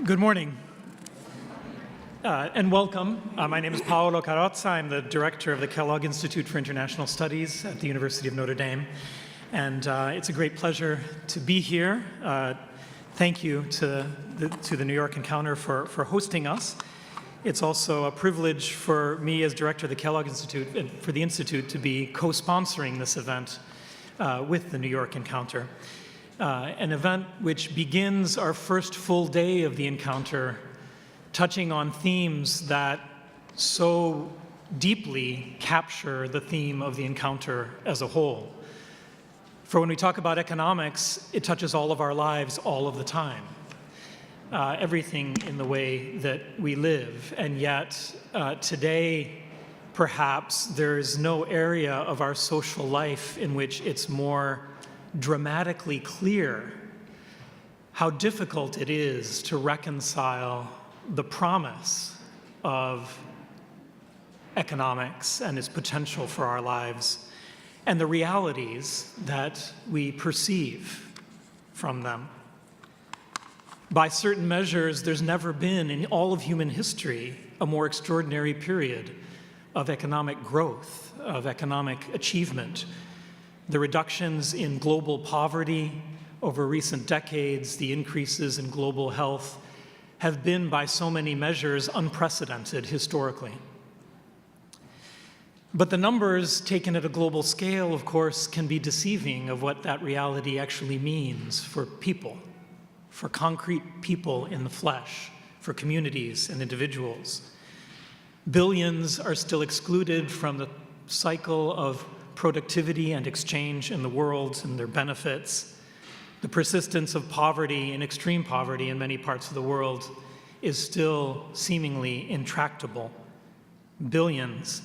Good morning and welcome. My name is Paolo Carrozza. I'm the director of the Kellogg Institute for International Studies at the University of Notre Dame. And it's a great pleasure to be here. Thank you to the New York Encounter for hosting us. It's also a privilege for me as director of the Kellogg Institute and for the Institute to be co-sponsoring this event with the New York Encounter. An event which begins our first full day of the Encounter, touching on themes that so deeply capture the theme of the Encounter as a whole. For when we talk about economics, it touches all of our lives all of the time. Everything in the way that we live. And yet, today, perhaps, there's no area of our social life in which it's more dramatically clear how difficult it is to reconcile the promise of economics and its potential for our lives and the realities that we perceive from them. By certain measures, there's never been in all of human history a more extraordinary period of economic growth, of economic achievement. The reductions in global poverty over recent decades, the increases in global health, have been, by so many measures, unprecedented historically. But the numbers taken at a global scale, of course, can be deceiving of what that reality actually means for people, for concrete people in the flesh, for communities and individuals. Billions are still excluded from the cycle of productivity and exchange in the world and their benefits. The persistence of poverty and extreme poverty in many parts of the world is still seemingly intractable. Billions.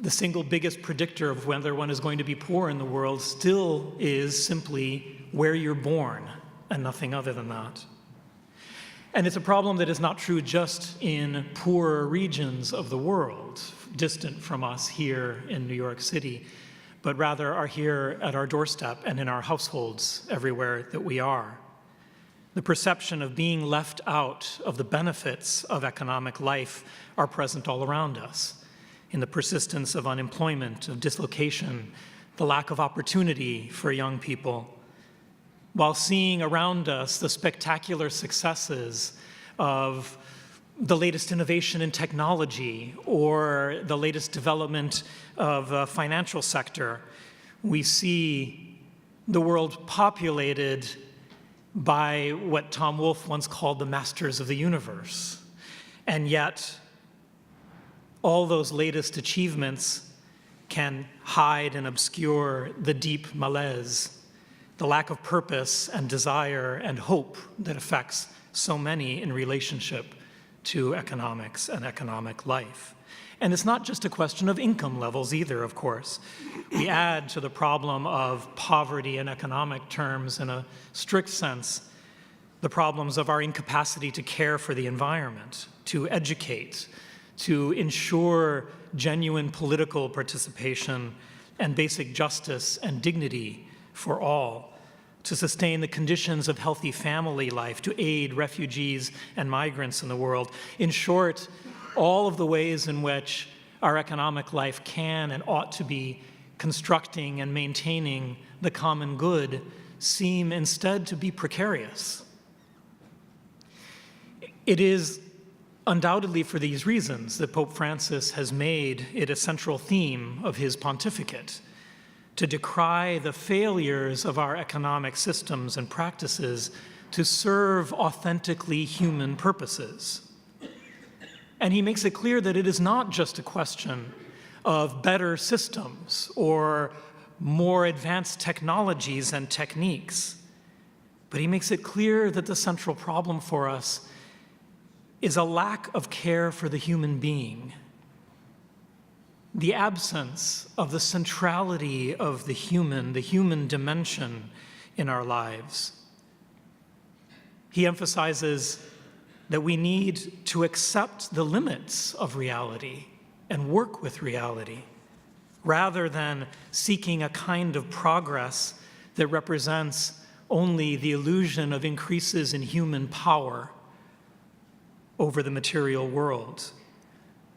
The single biggest predictor of whether one is going to be poor in the world still is simply where you're born and nothing other than that. And it's a problem that is not true just in poorer regions of the world, distant from us here in New York City, but rather are here at our doorstep and in our households everywhere that we are. The perception of being left out of the benefits of economic life are present all around us, in the persistence of unemployment, of dislocation, the lack of opportunity for young people, while seeing around us the spectacular successes of the latest innovation in technology or the latest development of the financial sector. We see the world populated by what Tom Wolfe once called the masters of the universe. And yet, all those latest achievements can hide and obscure the deep malaise, the lack of purpose and desire and hope that affects so many in relationship to economics and economic life. And it's not just a question of income levels either, of course. We add to the problem of poverty in economic terms, in a strict sense, the problems of our incapacity to care for the environment, to educate, to ensure genuine political participation and basic justice and dignity for all, to sustain the conditions of healthy family life, to aid refugees and migrants in the world. In short, all of the ways in which our economic life can and ought to be constructing and maintaining the common good seem instead to be precarious. It is undoubtedly for these reasons that Pope Francis has made it a central theme of his pontificate to decry the failures of our economic systems and practices to serve authentically human purposes. And he makes it clear that it is not just a question of better systems or more advanced technologies and techniques, but he makes it clear that the central problem for us is a lack of care for the human being, the absence of the centrality of the human dimension in our lives. He emphasizes that we need to accept the limits of reality and work with reality, rather than seeking a kind of progress that represents only the illusion of increases in human power over the material world.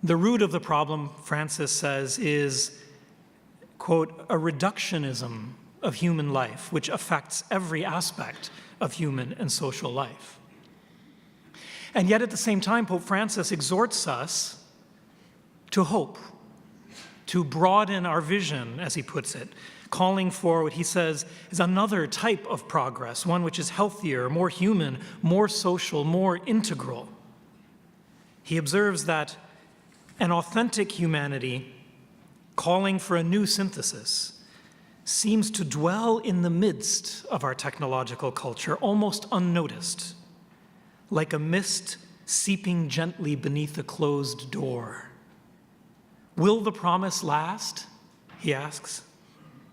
The root of the problem, Francis says, is, quote, a reductionism of human life, which affects every aspect of human and social life. And yet at the same time, Pope Francis exhorts us to hope, to broaden our vision, as he puts it, calling for what he says is another type of progress, one which is healthier, more human, more social, more integral. He observes that an authentic humanity, calling for a new synthesis, seems to dwell in the midst of our technological culture, almost unnoticed, like a mist seeping gently beneath a closed door. Will the promise last? He asks.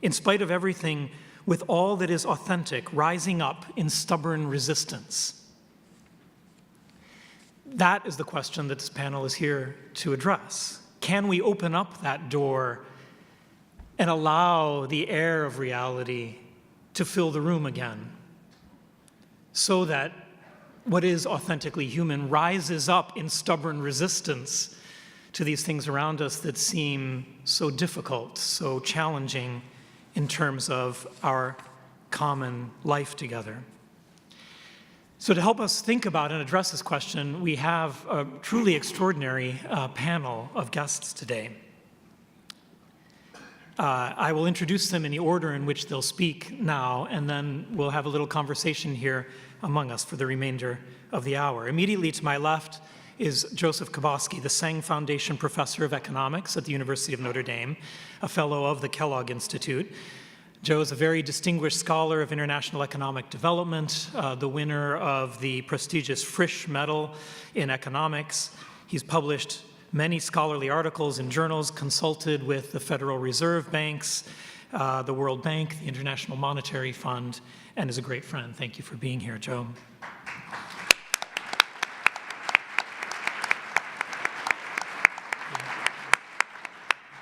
In spite of everything, with all that is authentic rising up in stubborn resistance. That is the question that this panel is here to address. Can we open up that door and allow the air of reality to fill the room again, so that what is authentically human rises up in stubborn resistance to these things around us that seem so difficult, so challenging in terms of our common life together? So to help us think about and address this question, we have a truly extraordinary panel of guests today. I will introduce them in the order in which they'll speak now, and then we'll have a little conversation here among us for the remainder of the hour. Immediately to my left is Joseph Kubosky, the Seng Foundation Professor of Economics at the University of Notre Dame, a fellow of the Kellogg Institute. Joe is a very distinguished scholar of international economic development, the winner of the prestigious Frisch Medal in economics. He's published many scholarly articles in journals, consulted with the Federal Reserve banks, the World Bank, the International Monetary Fund, and is a great friend. Thank you for being here, Joe.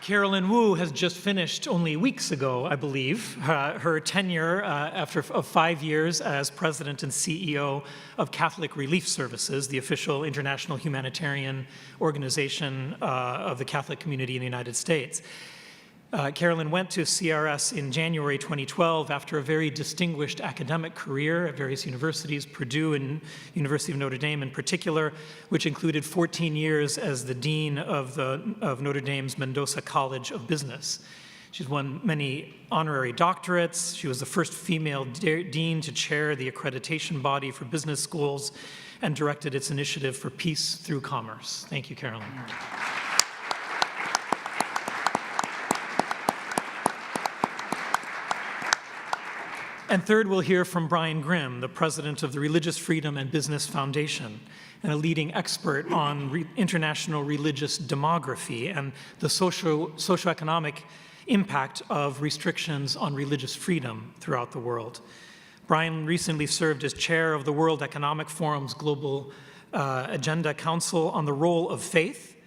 Carolyn Wu has just finished only weeks ago, I believe, her tenure of 5 years as president and CEO of Catholic Relief Services, the official international humanitarian organization of the Catholic community in the United States. Carolyn went to CRS in January 2012 after a very distinguished academic career at various universities, Purdue and University of Notre Dame in particular, which included 14 years as the dean of Notre Dame's Mendoza College of Business. She's won many honorary doctorates. She was the first female dean to chair the accreditation body for business schools and directed its initiative for peace through commerce. Thank you, Carolyn. And third, we'll hear from Brian Grimm, the president of the Religious Freedom and Business Foundation, and a leading expert on international religious demography and the socioeconomic impact of restrictions on religious freedom throughout the world. Brian recently served as chair of the World Economic Forum's Global Agenda Council on the role of faith.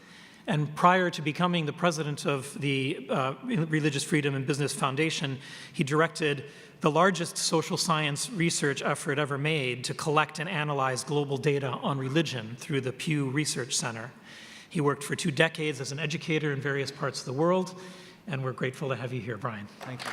And prior to becoming the president of the Religious Freedom and Business Foundation, he directed the largest social science research effort ever made to collect and analyze global data on religion through the Pew Research Center. He worked for 2 decades as an educator in various parts of the world, and we're grateful to have you here, Brian. Thank you.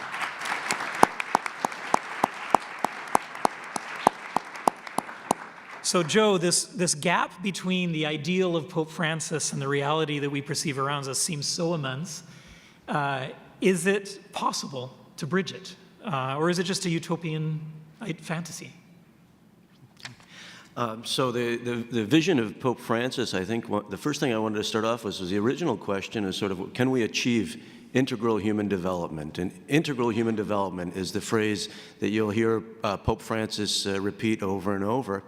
So, Joe, this gap between the ideal of Pope Francis and the reality that we perceive around us seems so immense. Is it possible to bridge it? Or is it just a utopian fantasy? So the vision of Pope Francis, I think the first thing I wanted to start off with was the original question is sort of, can we achieve integral human development? And integral human development is the phrase that you'll hear Pope Francis repeat over and over.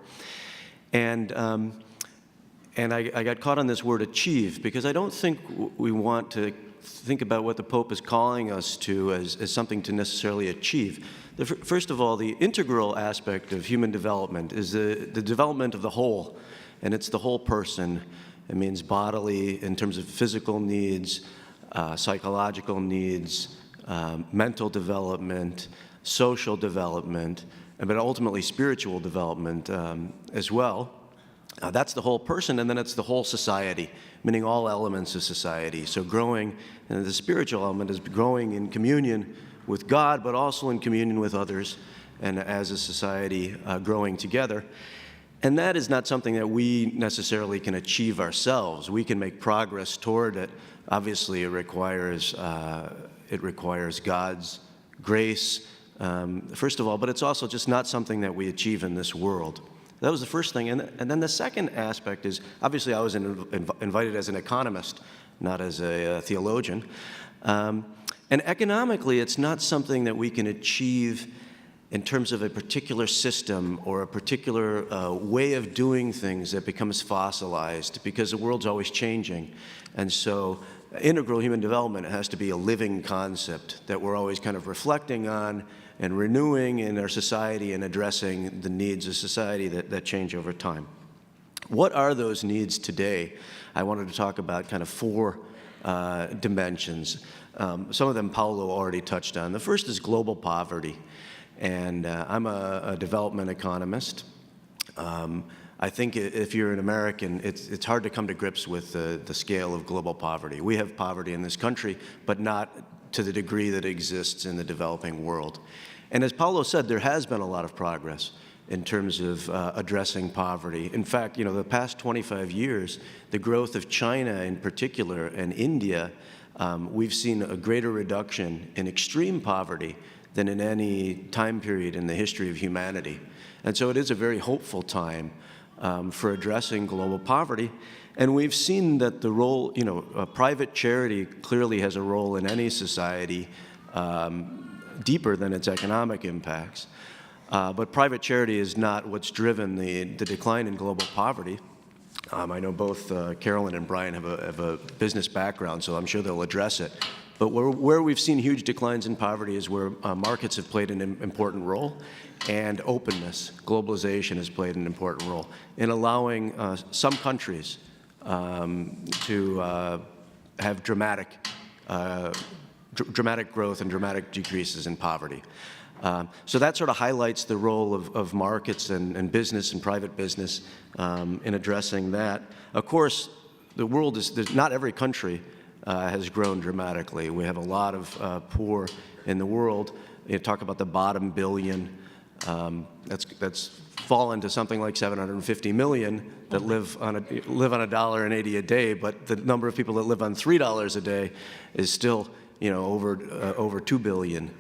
And I got caught on this word achieve, because I don't think we want to think about what the Pope is calling us to as something to necessarily achieve. First of all, the integral aspect of human development is the development of the whole, and it's the whole person. It means bodily, in terms of physical needs, psychological needs, mental development, social development, but ultimately spiritual development as well. That's the whole person, and then it's the whole society, meaning all elements of society. So growing, and the spiritual element is growing in communion with God, but also in communion with others, and as a society growing together. And that is not something that we necessarily can achieve ourselves. We can make progress toward it. Obviously, it requires God's grace, first of all, but it's also just not something that we achieve in this world. That was the first thing. And then the second aspect is, obviously I was invited as an economist, not as a theologian. And economically, it's not something that we can achieve in terms of a particular system or a particular way of doing things that becomes fossilized, because the world's always changing. And so integral human development has to be a living concept that we're always kind of reflecting on and renewing in our society and addressing the needs of society that change over time. What are those needs today? I wanted to talk about kind of four dimensions. Some of them Paulo already touched on. The first is global poverty. And I'm a development economist. I think if you're an American, it's hard to come to grips with the scale of global poverty. We have poverty in this country, but not to the degree that exists in the developing world. And as Paulo said, there has been a lot of progress in terms of addressing poverty. In fact, the past 25 years, the growth of China in particular and India, we've seen a greater reduction in extreme poverty than in any time period in the history of humanity. And so it is a very hopeful time for addressing global poverty. And we've seen that the role, private charity clearly has a role in any society deeper than its economic impacts. But private charity is not what's driven the decline in global poverty. I know both Carolyn and Brian have a business background, so I'm sure they'll address it. But where we've seen huge declines in poverty is where markets have played an important role, and openness, globalization has played an important role in allowing some countries to have dramatic growth and dramatic decreases in poverty. So that sort of highlights the role of markets and business and private business in addressing that. Of course, the world not every country has grown dramatically. We have a lot of poor in the world. You talk about the bottom billion. That's fallen to something like 750 million that live on $1.80 a day. But the number of people that live on $3 a day is still, over 2 billion.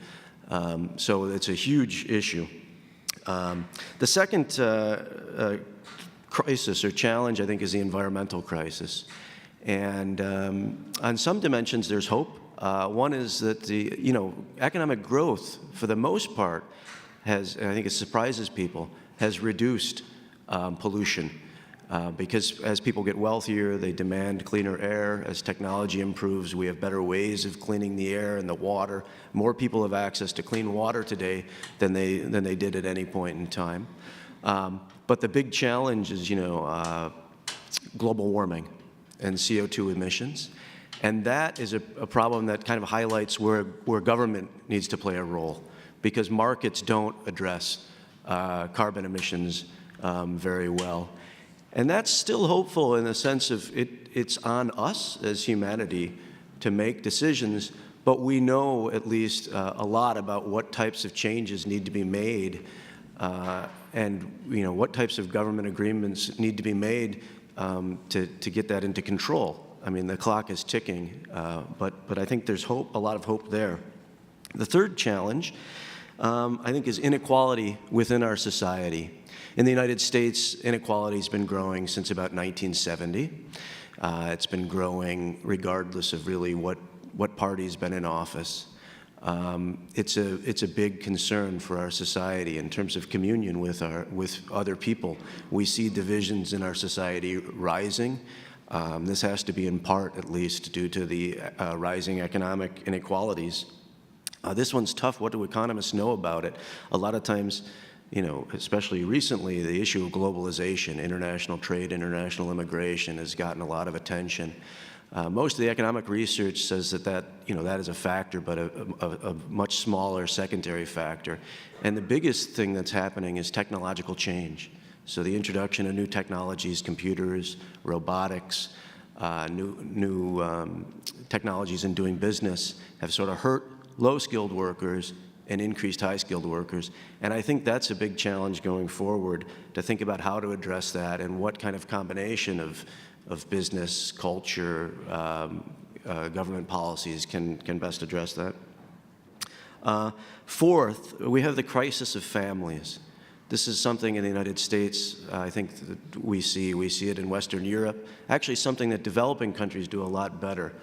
So it's a huge issue. The second crisis or challenge, I think, is the environmental crisis. And on some dimensions, there's hope. One is that the economic growth, for the most part, has, and I think it surprises people, has reduced pollution. Because as people get wealthier, they demand cleaner air. As technology improves, we have better ways of cleaning the air and the water. More people have access to clean water today than they did at any point in time. But the big challenge is, global warming and CO2 emissions. And that is a problem that kind of highlights where government needs to play a role, because markets don't address carbon emissions very well. And that's still hopeful in the sense of it's on us as humanity to make decisions, but we know at least a lot about what types of changes need to be made and what types of government agreements need to be made to get that into control. I mean, the clock is ticking, but I think there's hope, a lot of hope there. The third challenge, I think, is inequality within our society. In the United States, inequality has been growing since about 1970. It's been growing regardless of really what party's been in office. It's a big concern for our society in terms of communion with other people. We see divisions in our society rising. This has to be in part, at least, due to the rising economic inequalities. This one's tough. What do economists know about it? A lot of times, especially recently, the issue of globalization, international trade, international immigration has gotten a lot of attention. Most of the economic research says that is a factor, but a much smaller secondary factor. And the biggest thing that's happening is technological change. So the introduction of new technologies, computers, robotics, new technologies in doing business have sort of hurt low-skilled workers and increased high-skilled workers. And I think that's a big challenge going forward, to think about how to address that and what kind of combination of business, culture, government policies can best address that. Fourth, we have the crisis of families. This is something in the United States, I think that we see it in Western Europe, actually something that developing countries do a lot better,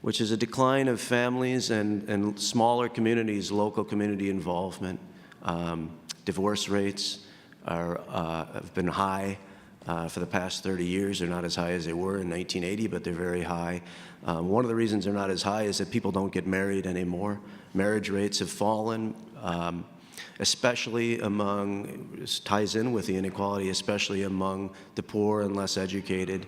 which is a decline of families and smaller communities, local community involvement. Divorce rates have been high for the past 30 years. They're not as high as they were in 1980, but they're very high. One of the reasons they're not as high is that people don't get married anymore. Marriage rates have fallen, especially among, this ties in with the inequality, especially among the poor and less educated.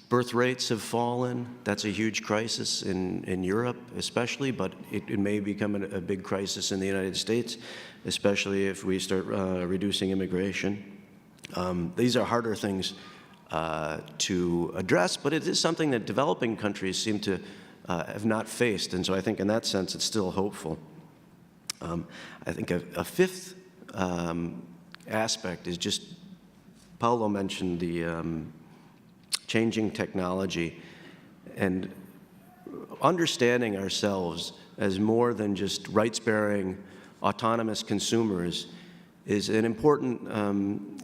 Birth rates have fallen. That's a huge crisis in Europe especially, but it may become a big crisis in the United States, especially if we start reducing immigration. These are harder things to address, but it is something that developing countries seem to have not faced, and so I think in that sense it's still hopeful. I think a fifth aspect is just, Paolo mentioned the changing technology and understanding ourselves as more than just rights-bearing, autonomous consumers is an important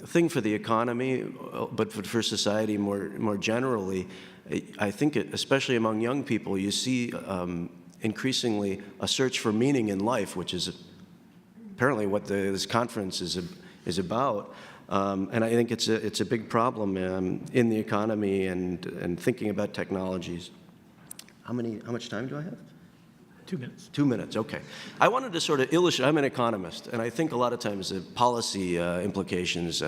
thing for the economy, but for society more generally. I think, especially among young people, you see increasingly a search for meaning in life, which is apparently what this conference is about. And I think it's a big problem in the economy and thinking about technologies. How much time do I have? 2 minutes. 2 minutes, okay. I wanted to sort of illustrate, I'm an economist, and I think a lot of times the policy implications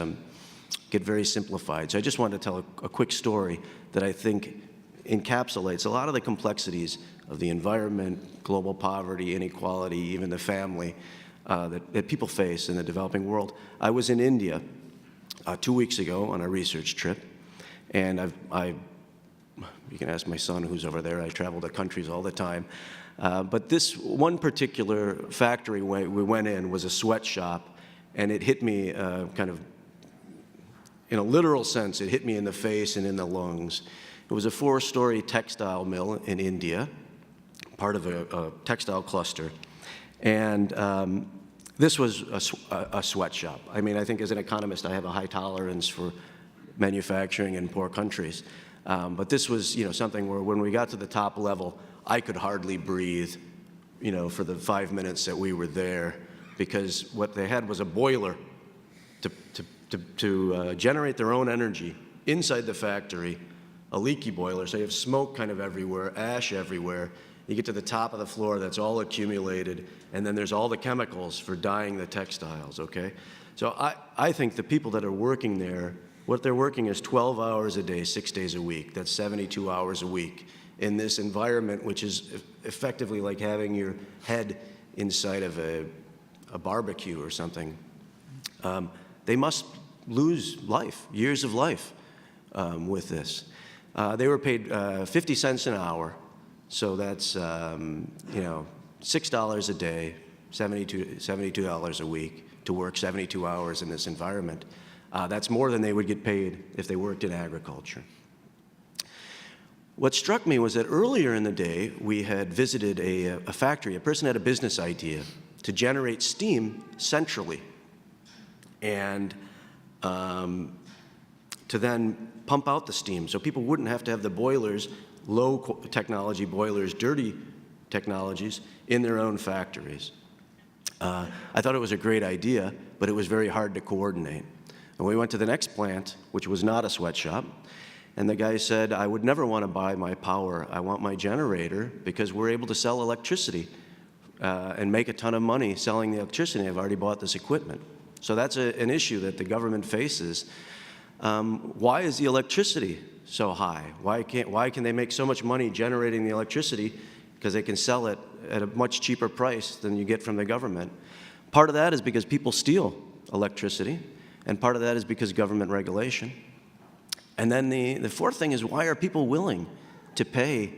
get very simplified. So I just wanted to tell a quick story that I think encapsulates a lot of the complexities of the environment, global poverty, inequality, even the family that people face in the developing world. I was in India 2 weeks ago on a research trip, and you can ask my son who's over there, I travel to countries all the time. But this one particular factory we went in was a sweatshop, and it hit me kind of, in a literal sense, it hit me in the face and in the lungs. It was a 4-story textile mill in India, part of a textile cluster. And this was a sweatshop. I mean, I think as an economist, I have a high tolerance for manufacturing in poor countries. But this was, something where when we got to the top level, I could hardly breathe, for the 5 minutes that we were there, because what they had was a boiler to generate their own energy inside the factory, a leaky boiler. So you have smoke kind of everywhere, ash everywhere. You get to the top of the floor, that's all accumulated, and then there's all the chemicals for dyeing the textiles, okay? So I think the people that are working there, what they're working is 12 hours a day, 6 days a week. That's 72 hours a week in this environment, which is effectively like having your head inside of a barbecue or something. They must lose years of life with this. They were paid 50 cents an hour, so that's $6 a day, $72 a week to work 72 hours in this environment. That's more than they would get paid if they worked in agriculture. What struck me was that earlier in the day, we had visited a factory. A person had a business idea to generate steam centrally and to then pump out the steam so people wouldn't have to have the boilers, low technology boilers, dirty technologies in their own factories. I thought it was a great idea, but it was very hard to coordinate. And we went to the next plant, which was not a sweatshop, and the guy said, I would never want to buy my power. I want my generator because we're able to sell electricity and make a ton of money selling the electricity. I've already bought this equipment. So that's an issue that the government faces. Why is the electricity so high? Why can they make so much money generating the electricity? Because they can sell it at a much cheaper price than you get from the government. Part of that is because people steal electricity, and part of that is because government regulation. And then the fourth thing is, why are people willing to pay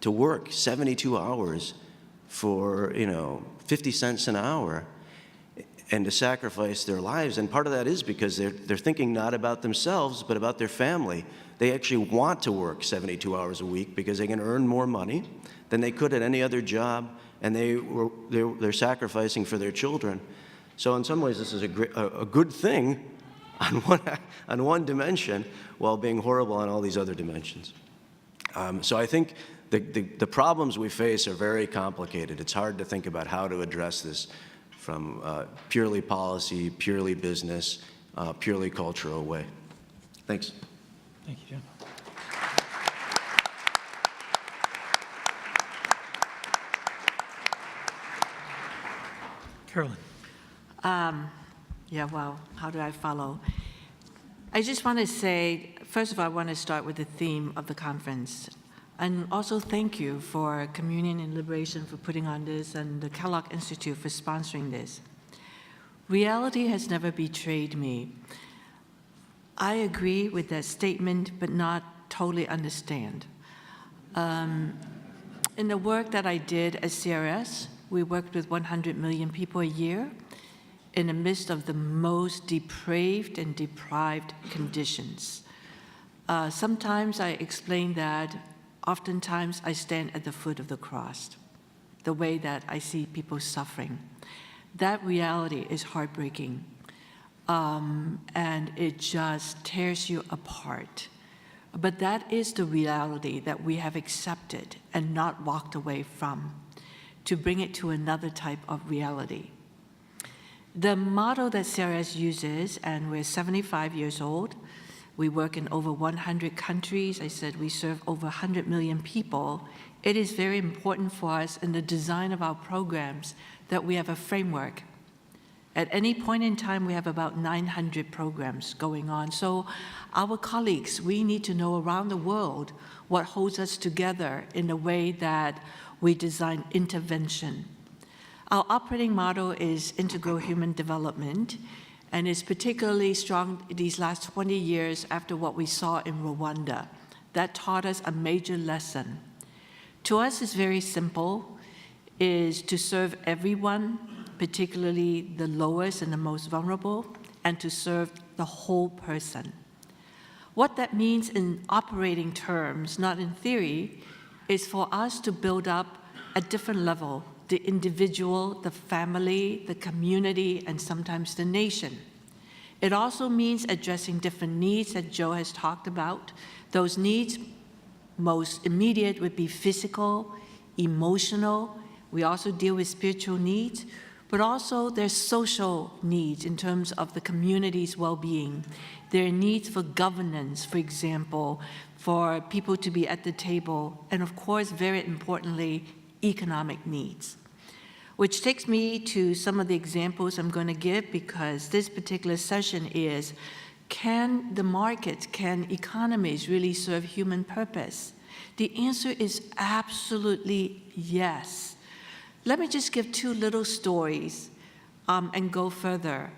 to work 72 hours for, 50 cents an hour and to sacrifice their lives? And part of that is because they're thinking not about themselves, but about their family. They actually want to work 72 hours a week because they can earn more money than they could at any other job, and they're sacrificing for their children. So in some ways, this is a good thing on one dimension, while being horrible on all these other dimensions. So I think the problems we face are very complicated. It's hard to think about how to address this from purely policy, purely business, purely cultural way. Thanks. Thank you, Jim. Carolyn. Yeah, well, how do I follow? I just want to say, first of all, I want to start with the theme of the conference. And also thank you for Communion and Liberation for putting on this, and the Kellogg Institute for sponsoring this. Reality has never betrayed me. I agree with that statement, but not totally understand. In the work that I did at CRS, we worked with 100 million people a year in the midst of the most depraved and deprived conditions. Sometimes I explain that oftentimes I stand at the foot of the cross, the way that I see people suffering. That reality is heartbreaking, and it just tears you apart. But that is the reality that we have accepted and not walked away from, to bring it to another type of reality. The model that CRS uses, and we're 75 years old, we work in over 100 countries. I said we serve over 100 million people. It is very important for us in the design of our programs that we have a framework. At any point in time, we have about 900 programs going on. So our colleagues, we need to know around the world what holds us together in the way that we design intervention. Our operating model is integral human development, and is particularly strong these last 20 years after what we saw in Rwanda. That taught us a major lesson. To us, it's very simple, is to serve everyone, particularly the lowest and the most vulnerable, and to serve the whole person. What that means in operating terms, not in theory, is for us to build up at different level, the individual, the family, the community, and sometimes the nation. It also means addressing different needs that Joe has talked about. Those needs, most immediate, would be physical, emotional. We also deal with spiritual needs, but also there's social needs in terms of the community's well-being. There are needs for governance, for example, for people to be at the table, and of course, very importantly, economic needs. Which takes me to some of the examples I'm going to give, because this particular session is, can the markets, can economies really serve human purpose? The answer is absolutely yes. Let me just give two little stories and go further.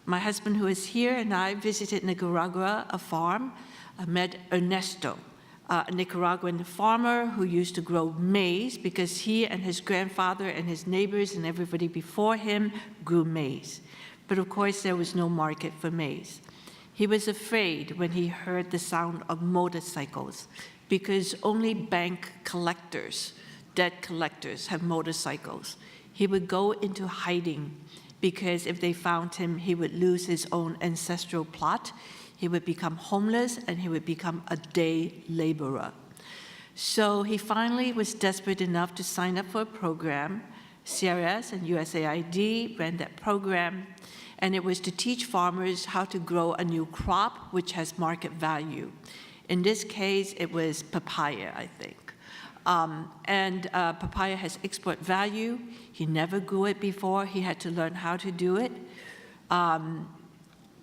My husband, who is here, and I visited Nicaragua, a farm. I met Ernesto, a Nicaraguan farmer who used to grow maize because he and his grandfather and his neighbors and everybody before him grew maize. But of course, there was no market for maize. He was afraid when he heard the sound of motorcycles, because only bank collectors, debt collectors, have motorcycles. He would go into hiding, because if they found him, he would lose his own ancestral plot. He would become homeless, and he would become a day laborer. So he finally was desperate enough to sign up for a program. CRS and USAID ran that program, and it was to teach farmers how to grow a new crop which has market value. In this case, it was papaya, I think. Papaya has export value. He never grew it before. He had to learn how to do it.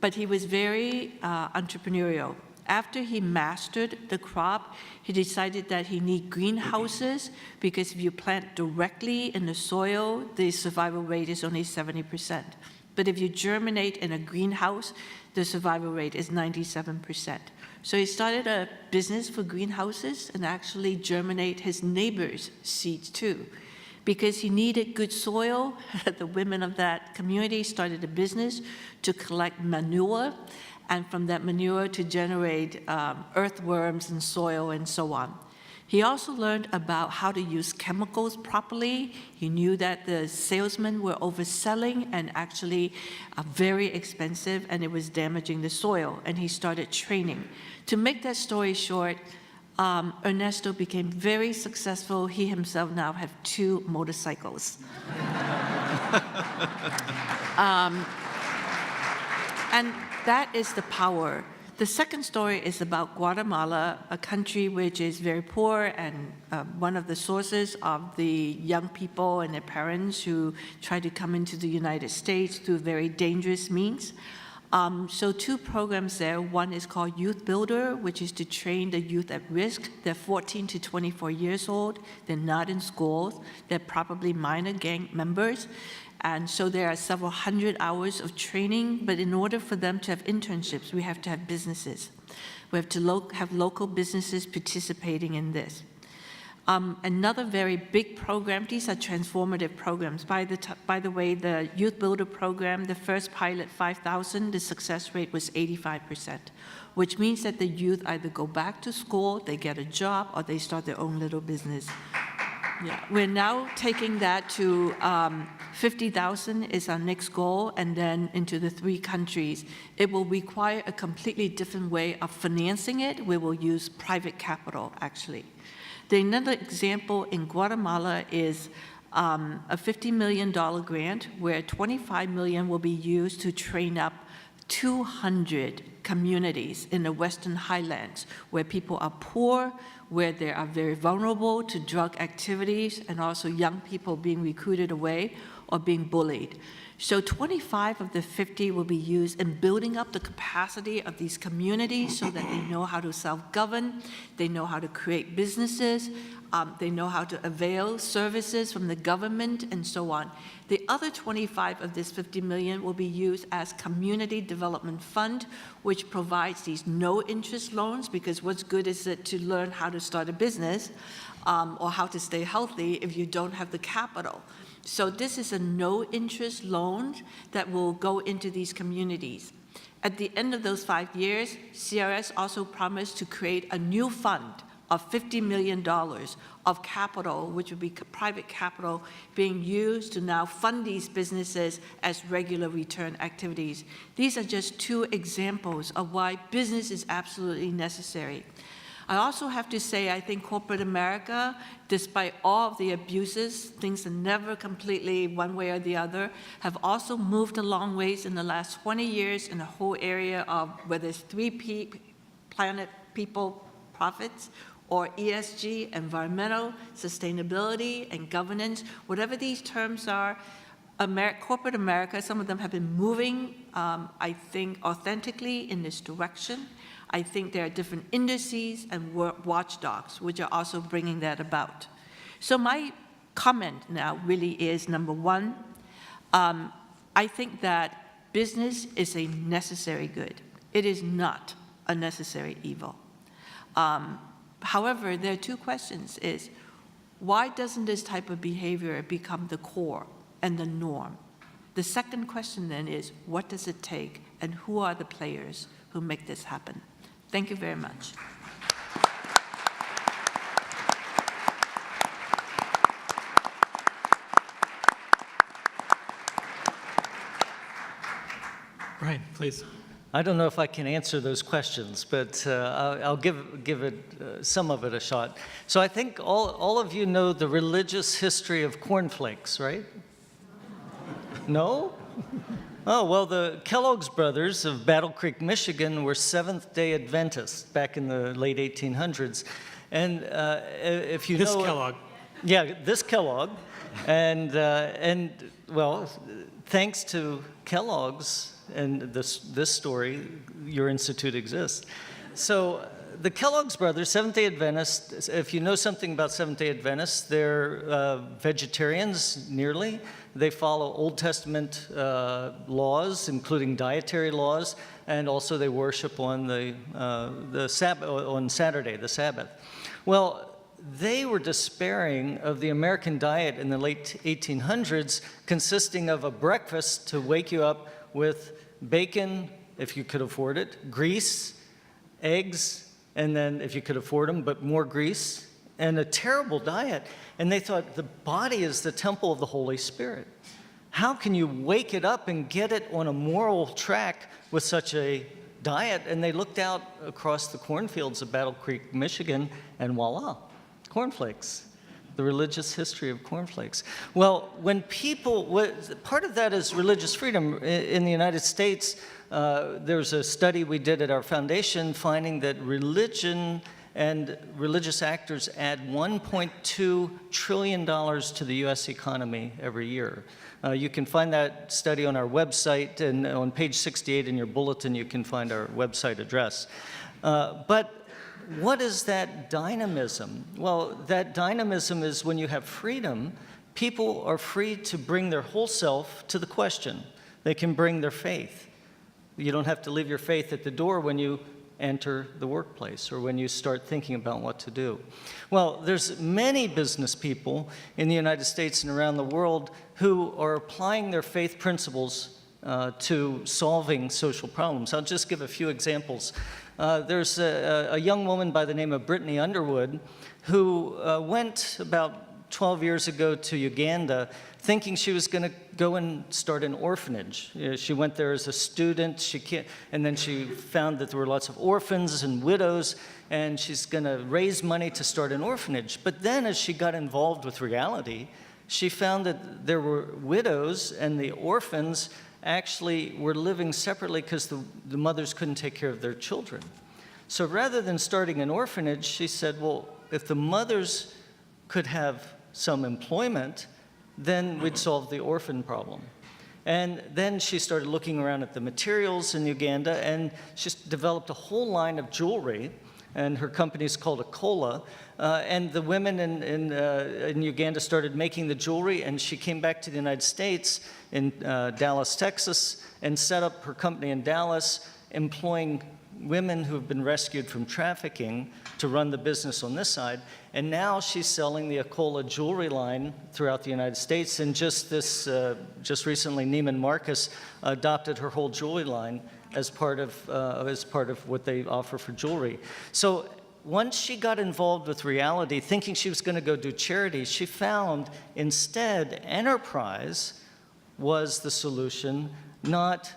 but he was very entrepreneurial. After he mastered the crop, he decided that he need greenhouses because if you plant directly in the soil, the survival rate is only 70%. But if you germinate in a greenhouse, the survival rate is 97%. So he started a business for greenhouses and actually germinate his neighbors' seeds too. Because he needed good soil, the women of that community started a business to collect manure, and from that manure to generate earthworms and soil and so on. He also learned about how to use chemicals properly. He knew that the salesmen were overselling and actually very expensive, and it was damaging the soil, and he started training. To make that story short, Ernesto became very successful. He himself now has 2 motorcycles. And that is the power. The second story is about Guatemala, a country which is very poor and one of the sources of the young people and their parents who try to come into the United States through very dangerous means. So 2 programs there. One is called Youth Builder, which is to train the youth at risk. They're 14 to 24 years old. They're not in schools. They're probably minor gang members. And so there are several hundred hours of training, but in order for them to have internships, we have to have businesses. We have to have local businesses participating in this. Another very big program, these are transformative programs. By the way, the Youth Builder program, the first pilot, 5,000, the success rate was 85%, which means that the youth either go back to school, they get a job, or they start their own little business. Yeah, we're now taking that to 50,000 is our next goal, and then into the 3 countries. It will require a completely different way of financing it. We will use private capital, actually. Another example in Guatemala is a $50 million grant where $25 million will be used to train up 200 communities in the Western Highlands where people are poor, where they are very vulnerable to drug activities, and also young people being recruited away or being bullied. So 25 of the 50 will be used in building up the capacity of these communities so that they know how to self-govern, they know how to create businesses, they know how to avail services from the government, and so on. The other 25 of this 50 million will be used as Community Development Fund, which provides these no-interest loans, because what's good is it to learn how to start a business or how to stay healthy if you don't have the capital. So this is a no-interest loan that will go into these communities. At the end of those 5 years, CRS also promised to create a new fund of $50 million of capital, which would be private capital being used to now fund these businesses as regular return activities. These are just 2 examples of why business is absolutely necessary. I also have to say, I think corporate America, despite all of the abuses, things are never completely one way or the other, have also moved a long ways in the last 20 years in the whole area of whether it's 3P, planet, people, profits, or ESG, environmental, sustainability, and governance, whatever these terms are. Corporate America, some of them have been moving, I think, authentically in this direction. I think there are different indices and watchdogs which are also bringing that about. So my comment now really is, number 1, I think that business is a necessary good. It is not a necessary evil. However, there are 2 questions. Is why doesn't this type of behavior become the core and the norm? The second question then is, what does it take, and who are the players who make this happen? Thank you very much. Brian, please. I don't know if I can answer those questions, but I'll give it some of it a shot. So I think all of you know the religious history of cornflakes, right? No? Oh, well, the Kellogg's brothers of Battle Creek, Michigan were Seventh-day Adventists back in the late 1800s. And if you This know... Kellogg. Yeah, this Kellogg. And well, thanks to Kellogg's, and this story, your institute exists. So the Kellogg's brothers, Seventh-day Adventists, if you know something about Seventh-day Adventists, they're vegetarians nearly. They follow Old Testament laws, including dietary laws, and also they worship on the Sabbath, on Saturday, the Sabbath. Well, they were despairing of the American diet in the late 1800s, consisting of a breakfast to wake you up with bacon, if you could afford it, grease, eggs, and then if you could afford them, but more grease, and a terrible diet. And they thought the body is the temple of the Holy Spirit. How can you wake it up and get it on a moral track with such a diet? And they looked out across the cornfields of Battle Creek, Michigan, and voila, cornflakes, the religious history of cornflakes. Well, when people, part of that is religious freedom. In the United States, there's a study we did at our foundation finding that religion and religious actors add $1.2 trillion to the US economy every year. You can find that study on our website, and on page 68 in your bulletin you can find our website address. But what is that dynamism? Well, that dynamism is when you have freedom, people are free to bring their whole self to the question. They can bring their faith. You don't have to leave your faith at the door when you enter the workplace or when you start thinking about what to do. Well, there's many business people in the United States and around the world who are applying their faith principles to solving social problems. I'll just give a few examples. There's a young woman by the name of Brittany Underwood who went about 12 years ago to Uganda thinking she was going to go and start an orphanage. She went there as a student, and then she found that there were lots of orphans and widows, and she's going to raise money to start an orphanage. But then as she got involved with reality, she found that there were widows and the orphans actually were living separately because the mothers couldn't take care of their children. So rather than starting an orphanage, she said, well, if the mothers could have some employment, then we'd solve the orphan problem. And then she started looking around at the materials in Uganda, and she developed a whole line of jewelry, and her company is called Akola. And the women in Uganda started making the jewelry, and she came back to the United States in Dallas, Texas, and set up her company in Dallas, employing women who have been rescued from trafficking to run the business on this side. And now she's selling the Akola jewelry line throughout the United States. And just recently, Neiman Marcus adopted her whole jewelry line as part of what they offer for jewelry. So once she got involved with reality, thinking she was going to go do charity, she found instead enterprise was the solution, not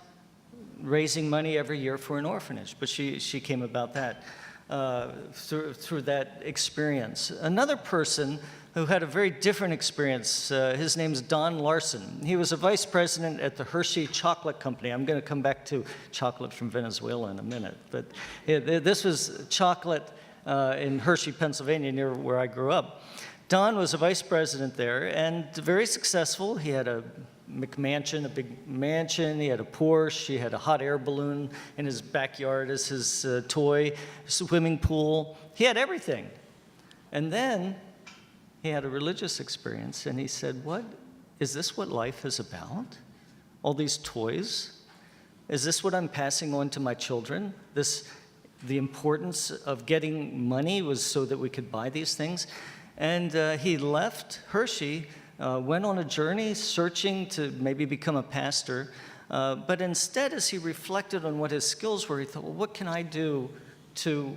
raising money every year for an orphanage. But she came about that through that experience. Another person who had a very different experience, his name's Don Larson. He was a vice president at the Hershey Chocolate Company. I'm going to come back to chocolate from Venezuela in a minute. But this was chocolate in Hershey, Pennsylvania, near where I grew up. Don was a vice president there and very successful. He had a McMansion, a big mansion. He had a Porsche. He had a hot air balloon in his backyard as his toy, swimming pool. He had everything. And then he had a religious experience, and he said, is this what life is about? All these toys? Is this what I'm passing on to my children? The importance of getting money was so that we could buy these things. And he left Hershey, went on a journey searching to maybe become a pastor. But instead, as he reflected on what his skills were, he thought, well, what can I do to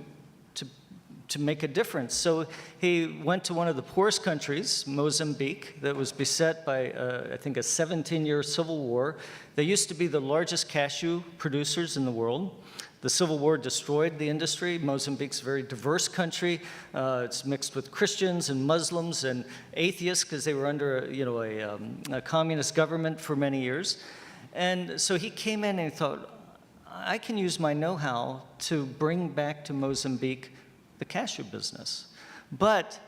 make a difference? So he went to one of the poorest countries, Mozambique, that was beset by, I think, a 17-year civil war. They used to be the largest cashew producers in the world. The Civil War destroyed the industry. Mozambique's a very diverse country. It's mixed with Christians and Muslims and atheists because they were under a communist government for many years. And so he came in and he thought, I can use my know-how to bring back to Mozambique the cashew business. But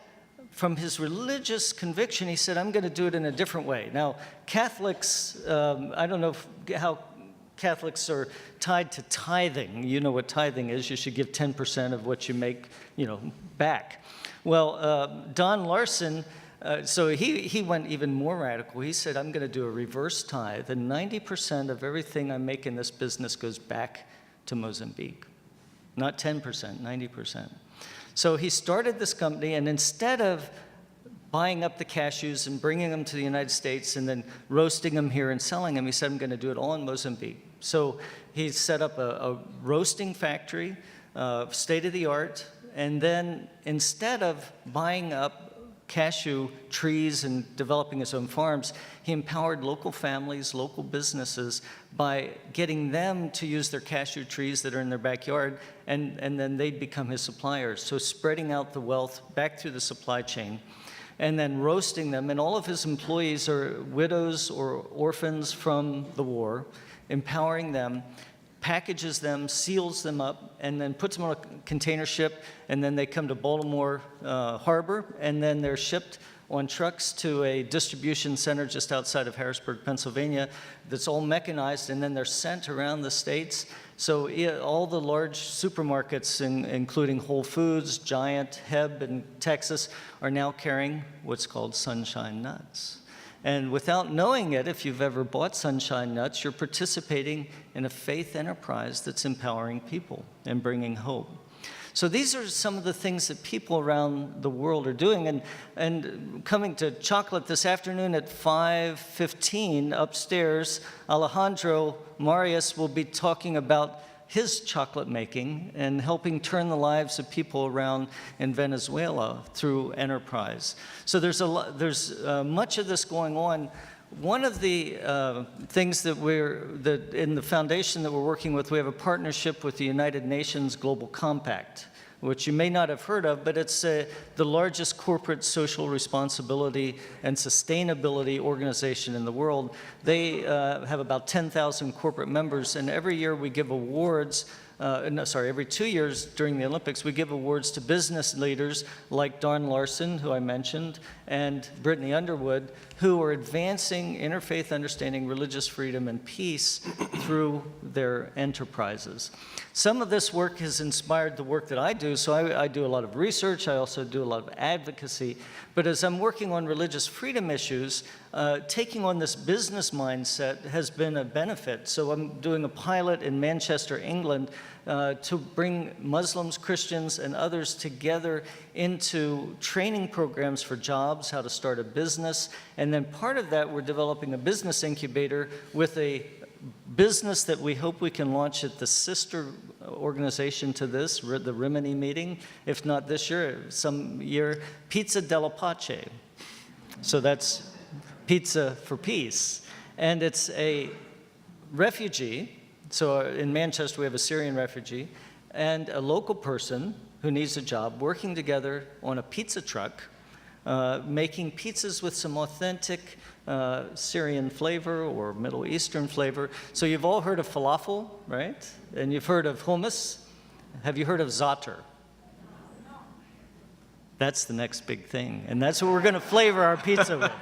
from his religious conviction, he said, I'm going to do it in a different way. Now, Catholics, I don't know how Catholics are tied to tithing. You know what tithing is. You should give 10% of what you make, back. Well, Don Larson, so he went even more radical. He said, I'm going to do a reverse tithe, and 90% of everything I make in this business goes back to Mozambique. Not 10%, 90%. So he started this company, and instead of buying up the cashews and bringing them to the United States and then roasting them here and selling them, he said, I'm going to do it all in Mozambique. So he set up a roasting factory, state-of-the-art, and then instead of buying up cashew trees and developing his own farms, he empowered local families, local businesses by getting them to use their cashew trees that are in their backyard, and then they'd become his suppliers. So spreading out the wealth back through the supply chain, and then roasting them. And all of his employees are widows or orphans from the war, empowering them, packages them, seals them up, and then puts them on a container ship, and then they come to Baltimore Harbor, and then they're shipped on trucks to a distribution center just outside of Harrisburg, Pennsylvania, that's all mechanized, and then they're sent around the states. So all the large supermarkets, including Whole Foods, Giant, Heb in Texas, are now carrying what's called Sunshine Nuts. And without knowing it, if you've ever bought Sunshine Nuts, you're participating in a faith enterprise that's empowering people and bringing hope. So these are some of the things that people around the world are doing. And coming to chocolate this afternoon at 5:15 upstairs, Alejandro Marias will be talking about his chocolate making and helping turn the lives of people around in Venezuela through enterprise. So there's much of this going on. One of the things that in the foundation that we're working with, we have a partnership with the United Nations Global Compact, which you may not have heard of, but it's the largest corporate social responsibility and sustainability organization in the world. They have about 10,000 corporate members, and every year we give awards, every 2 years during the Olympics, we give awards to business leaders like Don Larson, who I mentioned, and Brittany Underwood, who are advancing interfaith understanding, religious freedom, and peace through their enterprises. Some of this work has inspired the work that I do, so I do a lot of research, I also do a lot of advocacy, but as I'm working on religious freedom issues, taking on this business mindset has been a benefit. So I'm doing a pilot in Manchester, England, to bring Muslims, Christians, and others together into training programs for jobs, how to start a business, and then part of that, we're developing a business incubator with a business that we hope we can launch at the sister organization to this, the Rimini meeting, if not this year, some year, Pizza della Pace. So that's pizza for peace. And it's a refugee, so in Manchester we have a Syrian refugee, and a local person who needs a job working together on a pizza truck, making pizzas with some authentic Syrian flavor or Middle Eastern flavor. So you've all heard of falafel, right? And you've heard of hummus. Have you heard of za'atar? That's the next big thing, and that's what we're going to flavor our pizza with.